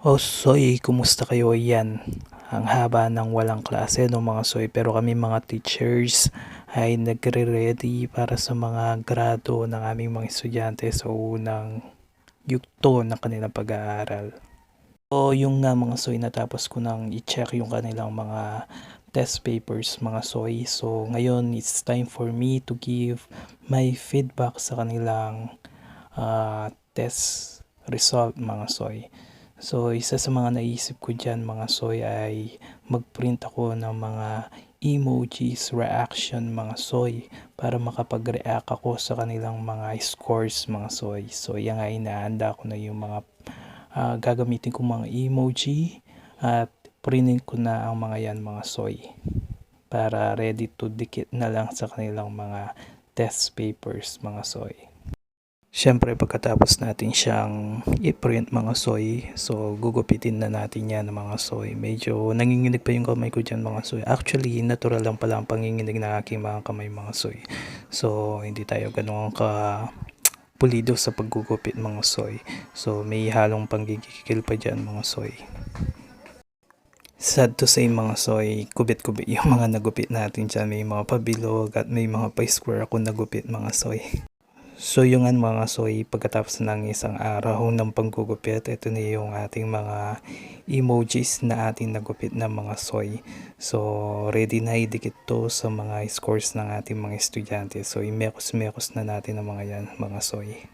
Oh, Soy, kumusta kayo? Yan, ang haba ng walang klase no mga Soy, pero kami mga teachers ay nagre-ready para sa mga grado ng aming mga estudyante sa unang yugto ng kanilang pag-aaral. So, yung nga mga Soy, natapos ko nang i-check yung kanilang mga test papers mga Soy. So, ngayon it's time for me to give my feedback sa kanilang test result mga Soy. So, isa sa mga naisip ko dyan mga Soy ay mag-print ako ng mga emojis, reaction mga Soy para makapag-react ako sa kanilang mga scores mga Soy. So, yan nga inaanda ko na yung mga gagamitin ko mga emoji at printin ko na ang mga yan mga Soy para ready to dikit na lang sa kanilang mga test papers mga Soy. Siyempre pagkatapos natin siyang i-print mga Soy, so gugupitin na natin yan mga Soy. Medyo nanginginig pa yung kamay ko dyan mga Soy. Actually, natural lang pala ang panginginig ng aking mga kamay mga Soy. So, hindi tayo ganun ka pulido sa paggugupit mga Soy. So, may halong panggigigil pa dyan mga Soy. Sad to say mga Soy, kubit-kubit yung mga nagupit natin dyan. May mga pabilog at may mga pa-square ako nagupit mga Soy. So yung mga Soy, pagkatapos ng isang araw ng panggugupit, ito na yung ating mga emojis na ating nagupit na mga Soy. So ready na idikit to sa mga scores ng ating mga estudyante. So imekos-mekos na natin ang mga yan mga Soy.